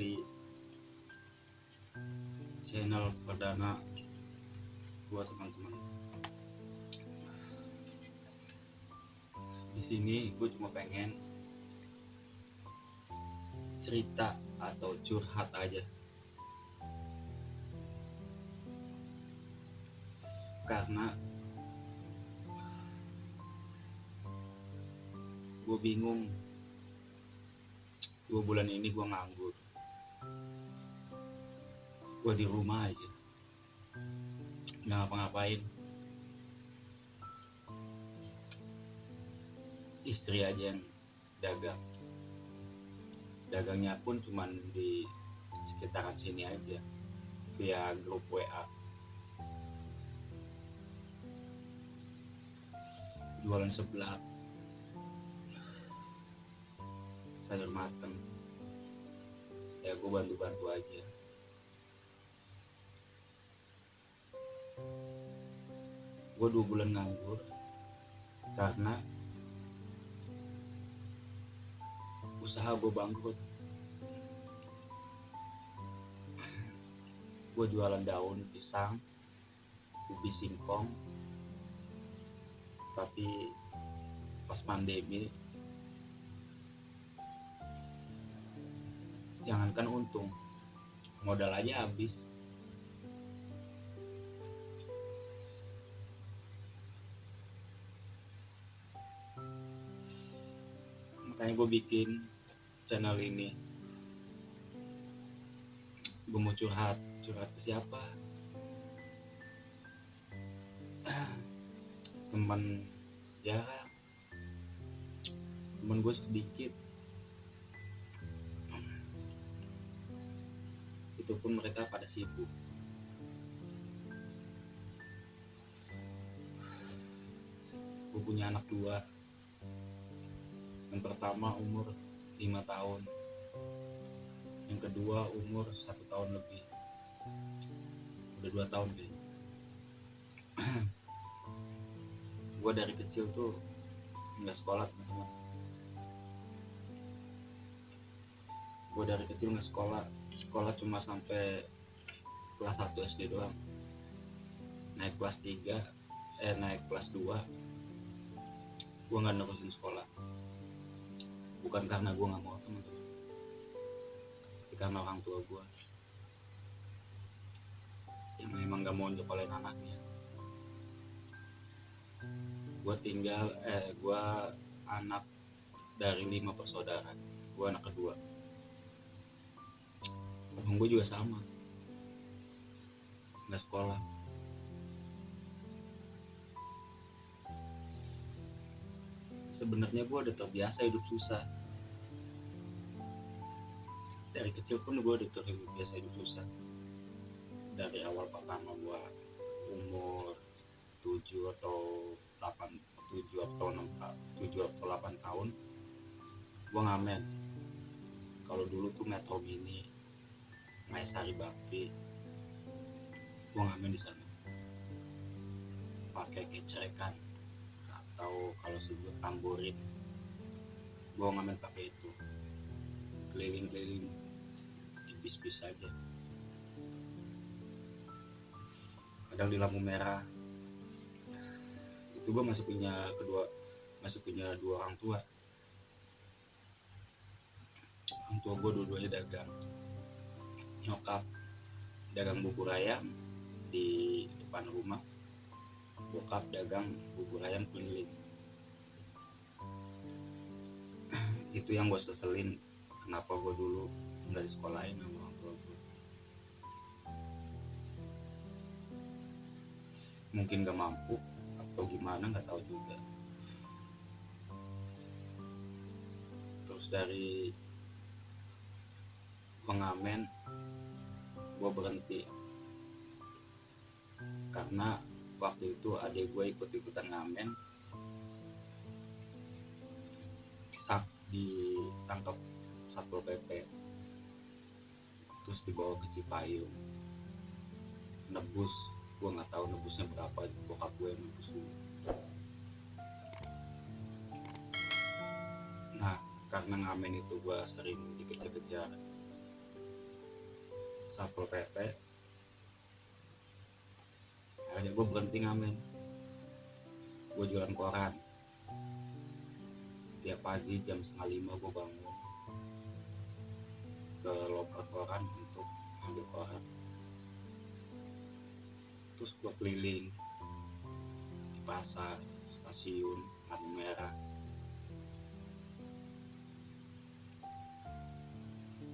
di channel perdana buat teman-teman. Di sini gue cuma pengen cerita atau curhat aja, karena gue bingung. 2 bulan ini gue nganggur, gue di rumah aja nggak ngapa-ngapain. Istri aja yang dagangnya pun cuman di sekitaran sini aja via grup WA. Jualan seblak, sayur mateng, ya gue bantu-bantu aja. Gue 2 bulan nganggur karena usaha gue bangkrut. Gue jualan daun pisang, ubi singkong, tapi pas pandemi jangankan untung, modal aja habis. Makanya gue bikin channel ini. Gue mau curhat ke siapa? Teman jarang, temen gue sedikit, itu pun mereka pada sibuk. Gue punya anak 2. Yang pertama umur 5 tahun, yang kedua umur 1 tahun lebih, udah 2 tahun kayaknya. Gue dari kecil tuh nggak sekolah, teman-teman. Gue dari kecil nggak sekolah cuma sampai kelas 1 SD doang. Naik kelas 2 gue nggak nerusin sekolah. Bukan karena gue nggak mau, teman-teman, tapi karena orang tua gue yang memang nggak mau nyekolahin anaknya. Gue anak dari 5 bersaudara. Gue anak kedua. Abang gue juga sama, nggak sekolah. Sebenarnya gue udah terbiasa hidup susah. Dari kecil pun gue udah terbiasa hidup susah. Dari awal pertama gue umur 7 atau 8 tahun gue ngamen. Kalau dulu tuh Metro Mini, Maesari Bakti, gue ngamen di sana pakai kecerekan atau kalau sebut tamborin. Gue ngamen pakai itu, keliling-keliling di bis-bis aja, kadang di lampu merah. Itu gue masih punya 2 orang tua. Orang tua gue dua-duanya dagang. Nyokap dagang bubur ayam di depan rumah, bokap dagang bubur ayam keliling. Itu yang gue seselin, kenapa gue dulu nggak disekolahin sama orang tua gue. Mungkin gak mampu atau gimana, nggak tahu juga. Terus dari pengamen gue berhenti karena waktu itu adik gue ikut-ikutan ngamen, ditangkap Satpol PP, terus dibawa ke Cipayung, nebus. Gue nggak tahu nebusnya berapa, bokap gue yang nebus dulu. Nah, karena ngamen itu gue sering dikejar-kejar Satpol PP. Akhirnya gue berhenti ngamen, gue jualan koran. Tiap pagi jam 4:30 gue bangun ke loker koran untuk ambil koran. Terus gue keliling di pasar, stasiun, lampu merah.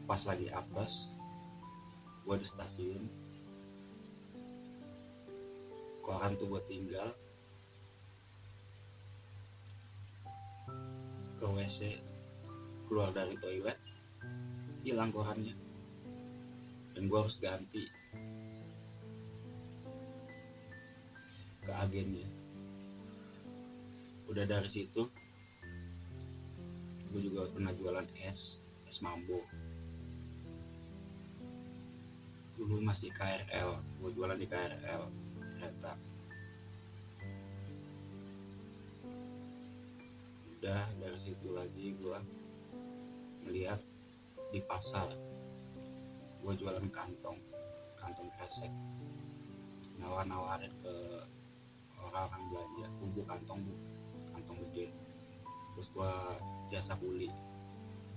Pas lagi apes, gue di stasiun, koran tuh gue tinggal ke WC, keluar dari toilet, hilang korannya, dan gue harus ganti ke agennya. Udah dari situ gue juga pernah jualan es mambo. Dulu masih KRL, gue jualan di KRL kereta. Udah dari situ lagi gue melihat di pasar, gue jualan kantong kresek, nawarin ke orang belanja, bumbu kantong gede. Terus gue jasa kuli,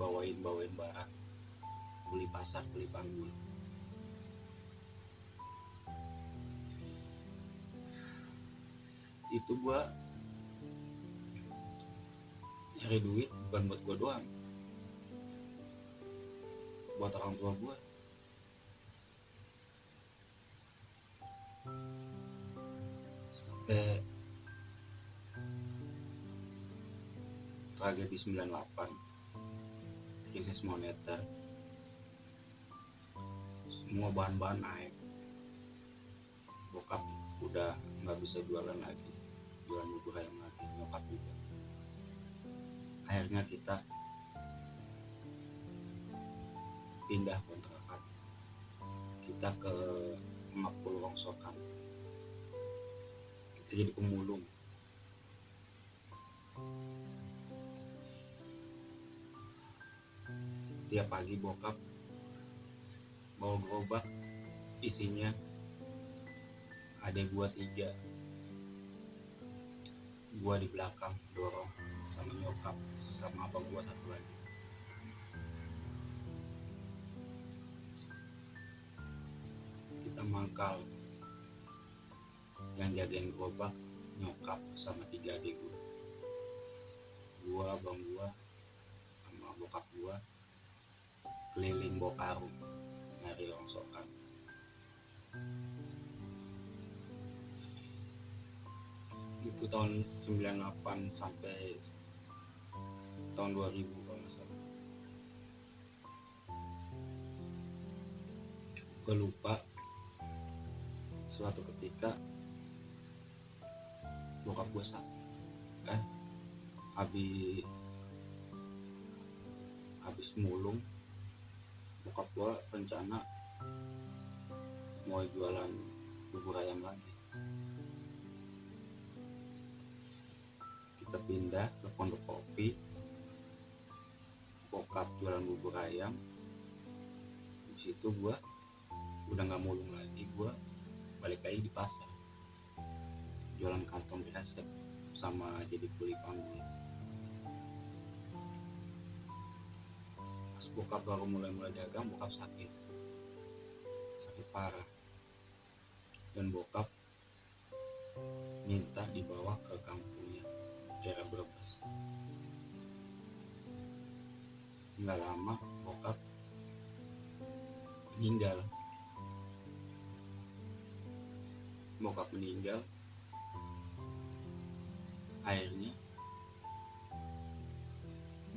bawain barang, kuli pasar, kuli panggul. Itu gue nyari duit bukan buat gue doang, buat orang tua gue. Sampai tragedi 98, krisis moneter, semua bahan-bahan naik. Bokap udah nggak bisa jualan bubur ayam lagi, nyokap juga. Akhirnya kita pindah kontrakan, kita ke Mapul Rongsokan, kita jadi pemulung. Tiap pagi bokap bawa gerobak, isinya adek gua 3, gua di belakang dorong sama nyokap sama abang gua 1 lagi. Kita mangkal, yang jagain gerobak nyokap sama 3 adik gua, abang gua sama bokap gua keliling bawa karung nyari rongsokan. Itu tahun 98 sampai tahun 2000 kalau nggak salah. Gue lupa, suatu ketika bokap gue sakit, habis mulung, bokap gue rencana mau jualan bubur ayam lagi. Kita pindah ke Pondok Kopi, bokap jualan bubur ayam. Di situ gue udah nggak mulung lagi, gue balik lagi di pasar jualan kantong kresek sama jadi kuli panggul. Pas bokap baru mulai dagang, bokap sakit parah, dan bokap minta dibawa ke kampungnya daerah Brebes. Nggak lama bokap meninggal. Akhirnya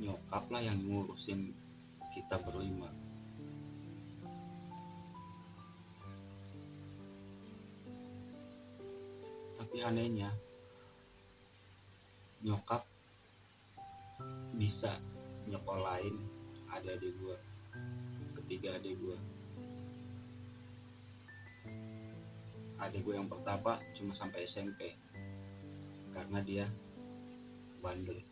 nyokap lah yang ngurusin kita berlima. Tapi anehnya nyokap bisa nyekolahin adik gue, ketiga adik gue. Adik gue yang pertama cuma sampai SMP karena dia bandel,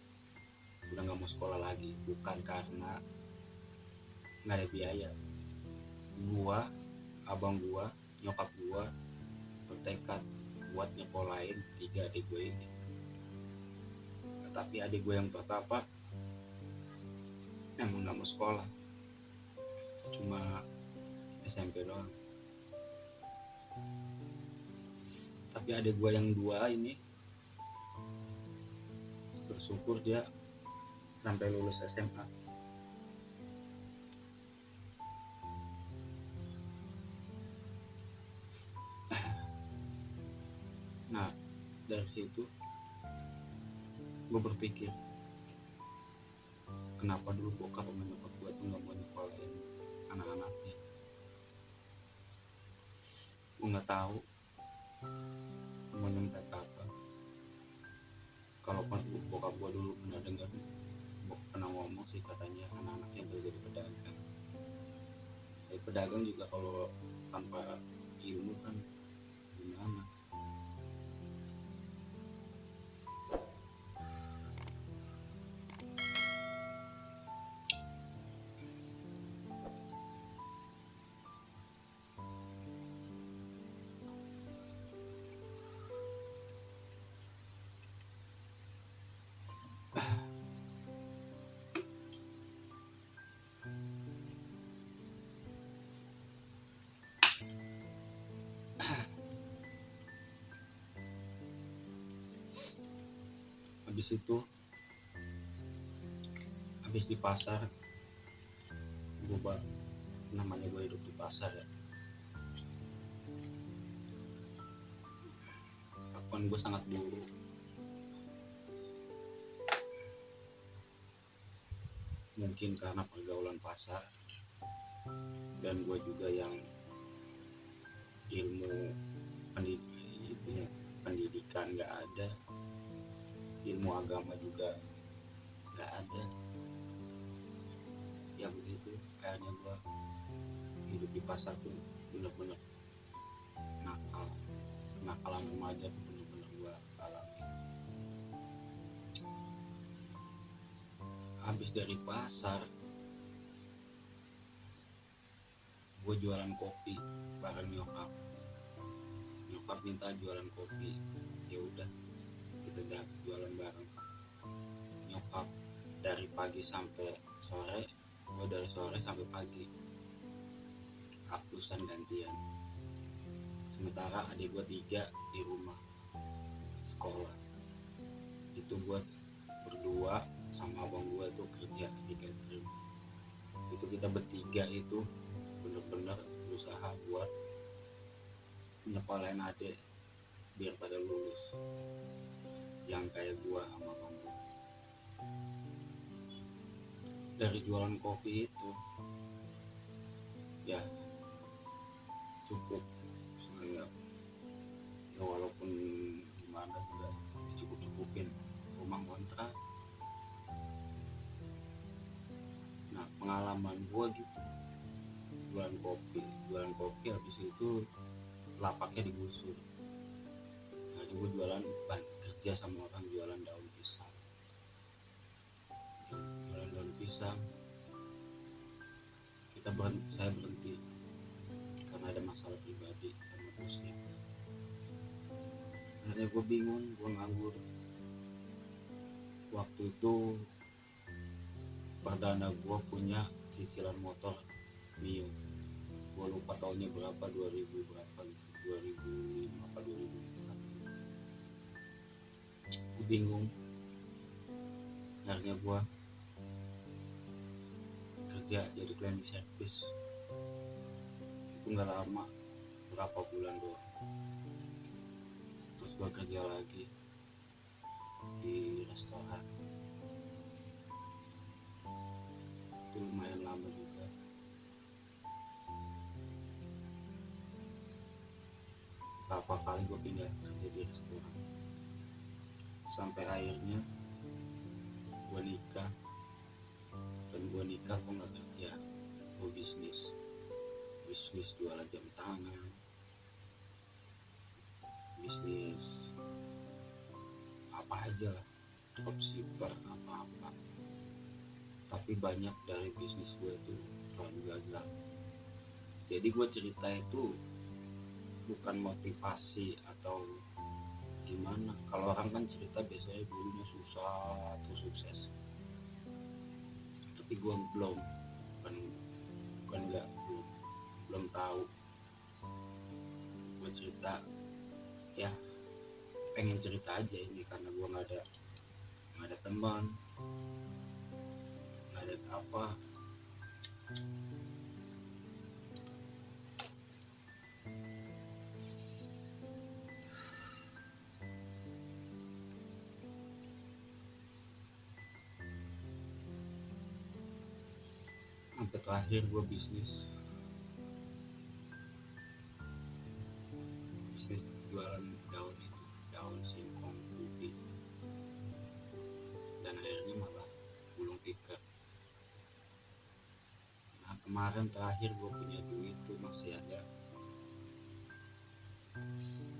udah nggak mau sekolah lagi, bukan karena nggak ada biaya. Gue abang gua, nyokap gua bertekad buat nyekolahin 3 adik gue ini. Tapi adik gue yang pertama emang gak mau sekolah, cuma SMP doang. Tapi adik gue yang 2 ini bersyukur dia sampai lulus SMA. Nah, dari situ gue berpikir, kenapa dulu bokap sama nyokap gue tuh gak mau nyekolahin anak-anaknya. Gue gak tahu mau nyampe apa. Kalau bokap gue dulu pernah dengar, pernah ngomong sih, katanya anak-anaknya jadi pedagang. Tapi pedagang juga kalau tanpa ilmu kan gimana. Habis itu, habis di pasar, namanya gue hidup di pasar ya, kelakuan gue sangat buruk. Mungkin karena pergaulan pasar, dan gue juga yang ilmu pendidikan gak ada, ilmu agama juga gak ada. Ya begitu, kayaknya gue hidup di pasar tuh bener-bener nakalan remaja tuh bener-bener gue alami. Habis dari pasar, gue jualan kopi bareng nyokap minta jualan kopi, ya udah kita jualan bareng. Nyokap dari pagi sampai sore, gue dari sore sampai pagi, abdusan gantian. Sementara adik gue 3 di rumah sekolah. Itu gue berdua sama abang gue tuh kerja di catering. Itu kita bertiga itu bener-bener berusaha buat nyekolahin adik biar pada lulus, yang kayak gua sama abang gua. Dari jualan kopi itu ya cukup saya, ya walaupun gimana juga cukup-cukupin rumah kontrak. Nah, pengalaman gua gitu, jualan kopi habis itu lapaknya digusur. Nah, gue jualan kerja sama orang jualan daun pisang. Saya berhenti karena ada masalah pribadi sama bosnya. Akhirnya gue bingung, gue nganggur. Waktu itu perdana gue punya cicilan motor Mio. Gue lupa tahunnya berapa, 2000 berapa gitu, 2005 apa 2004. Gue bingung. Akhirnya gue kerja jadi cleaning service. Itu gak lama, berapa bulan doang. Terus gue kerja lagi di restoran. Itu lumayan lama juga. Berapa kali gue pindah kerja di restoran, sampai akhirnya gue nikah. Dan gue nikah gue gak kerja, gue bisnis jualan jam tangan, bisnis apa aja lah, dropshipper apa-apa. Tapi banyak dari bisnis gue itu selalu gagal. Jadi gue cerita itu bukan motivasi atau gimana. Kalau orang kan cerita biasanya dulunya susah terus sukses, tapi gue belum, bukan bukan nggak belum tahu. Gue cerita ya, pengen cerita aja ini karena gue nggak ada teman, nggak ada apa. Sampai terakhir gue bisnis jualan daun itu, daun singkong putih, dan akhirnya malah gulung tikar. Nah kemarin terakhir gue punya duit tuh masih ada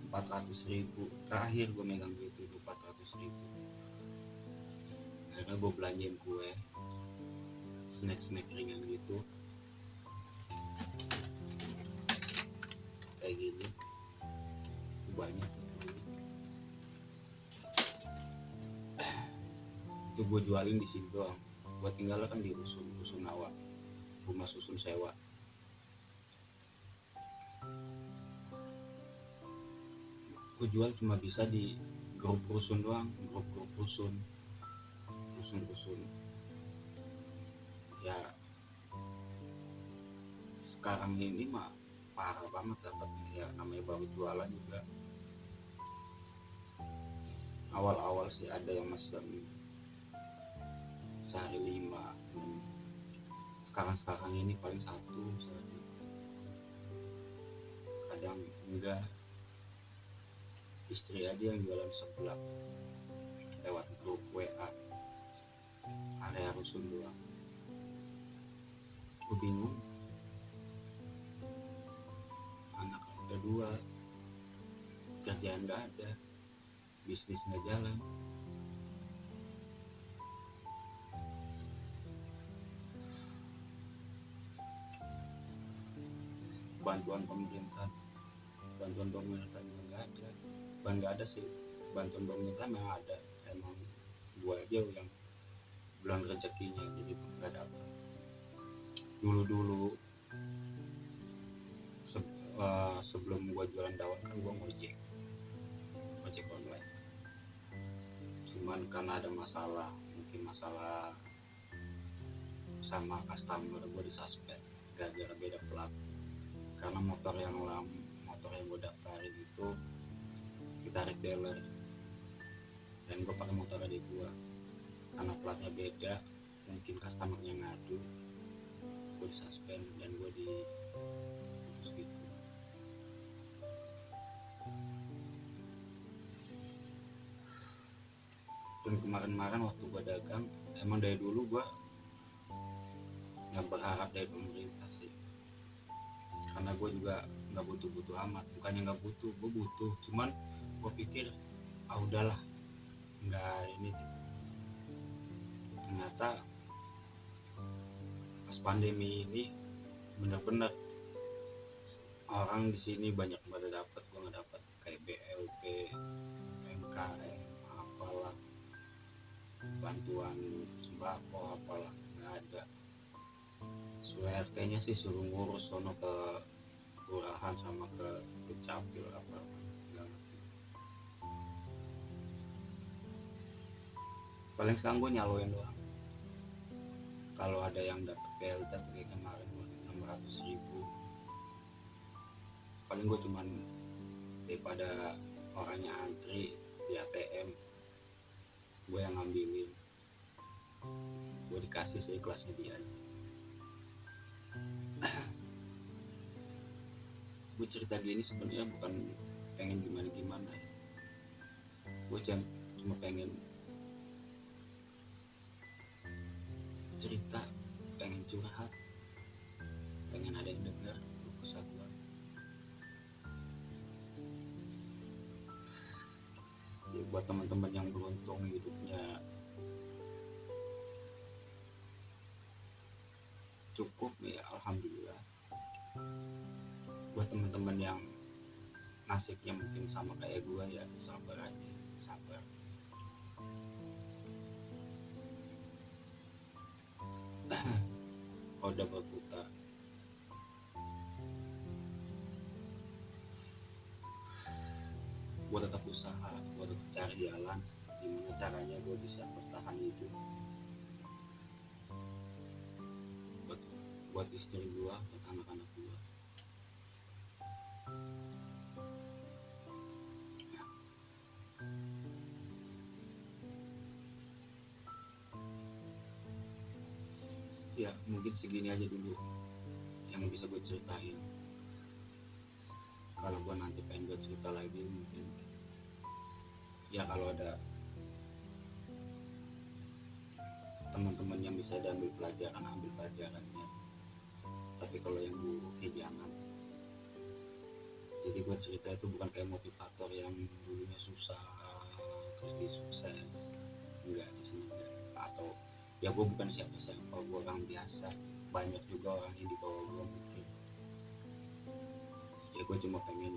400.000. Terakhir gue megang duit itu 400.000. Akhirnya gue belanjain kue, snack ringan gitu kayak gini, banyak. Itu gue jualin di sini doang. Gue tinggal kan di rusunawa, rumah susun sewa. Gue jual cuma bisa di grup rusun doang, grup rusun ya. Sekarang ini mah parah banget dapatnya ya, namanya baru jualan juga. Awal-awal sih ada yang mesen sehari 5, 6. Sekarang ini paling 1 sehari, kadang enggak. Istri aja yang jualan sebelah lewat grup WA area rusun doang. Gue bingung, anak ada 2, kerjaan gak ada, bisnis gak jalan. Bantuan pemerintah juga nggak ada. Bukan nggak ada sih, bantuan pemerintah memang ada, emang gua aja yang bulan rezekinya jadi nggak dapat. Dulu sebelum gua jualan daun kan gua ngojek online. Cuman karena ada mungkin masalah sama customer, gua disuspend gara-gara beda plat. Karena motor yang gua daftarin itu ditarik dealer, dan gua pakai motor adik gua. Karena platnya beda, mungkin customernya ngadu, gue disuspend dan gue diputus gitu. Dan kemarin waktu gue dagang, emang dari dulu gue nggak berharap dari pemerintah sih, karena gue juga nggak butuh amat. Bukannya nggak butuh, gue butuh, cuman gue pikir udahlah, nggak ini gitu. Ternyata pas pandemi ini bener-bener orang di sini banyak pada dapat, gue nggak dapat. Kayak BLT, MKM, apalah, bantuan sembako apalah, nggak ada. RT-nya sih suruh ngurus sono ke kelurahan sama ke dukcapil apa, nggak ngerti. Paling sekarang gue nyaloin doang. Kalau ada yang dapat BLT kayak kemarin 600.000, paling gue cuman daripada orangnya antri di ATM, gue yang ngambilin, gue dikasih seikhlasnya dia. Gue cerita gini sebenarnya bukan pengen gimana ya. Gue cuma pengen cerita, pengen curhat, pengen ada yang dengar kesah gue. Ya, buat teman-teman yang beruntung hidupnya cukup ya alhamdulillah. Buat teman-teman yang nasibnya mungkin sama kayak gue, ya sabar aja, sabar. Kalau udah berputar, gue tetap usaha, gue tetap cari jalan gimana caranya gue bisa bertahan hidup buat buat istri gue, buat anak-anak gue. Ya mungkin segini aja dulu yang bisa gue ceritain. Kalau gue nanti pengen gue cerita lagi, mungkin ya kalau ada teman-teman yang bisa diambil pelajaran, ambil pelajarannya. Tapi kalau yang buruk ya jangan. Jadi gue cerita itu bukan kayak motivator yang dulunya susah terus dia sukses. Enggak, di sini enggak. Atau ya gue bukan siapa-siapa, gue orang biasa. Banyak juga orang yang di bawah gue mungkin. Ya gue cuma pengen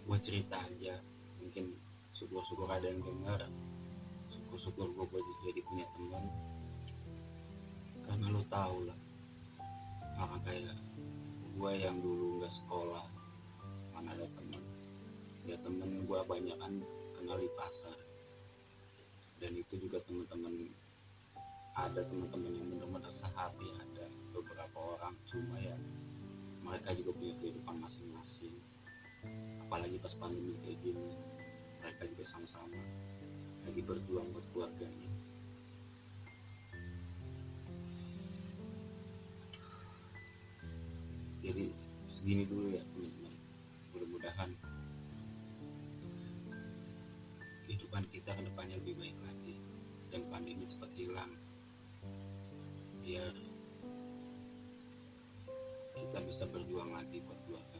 gue cerita aja, mungkin syukur-syukur ada yang dengar, syukur-syukur gue jadi punya teman. Karena lo tau lah, orang kayak gue yang dulu nggak sekolah mana ada teman. Ya temen gue banyak kan kenal di pasar, dan itu juga teman-teman, ada teman-teman yang benar-benar sehati, ada beberapa orang, cuma ya mereka juga punya kehidupan masing-masing. Apalagi pas pandemi kayak gini, mereka juga sama-sama lagi berjuang buat keluarganya. Jadi segini dulu ya teman-teman, mudah-mudahan kehidupan kita ke depannya lebih baik lagi dan pandemi cepat hilang, biar kita bisa berjuang lagi buat keluarga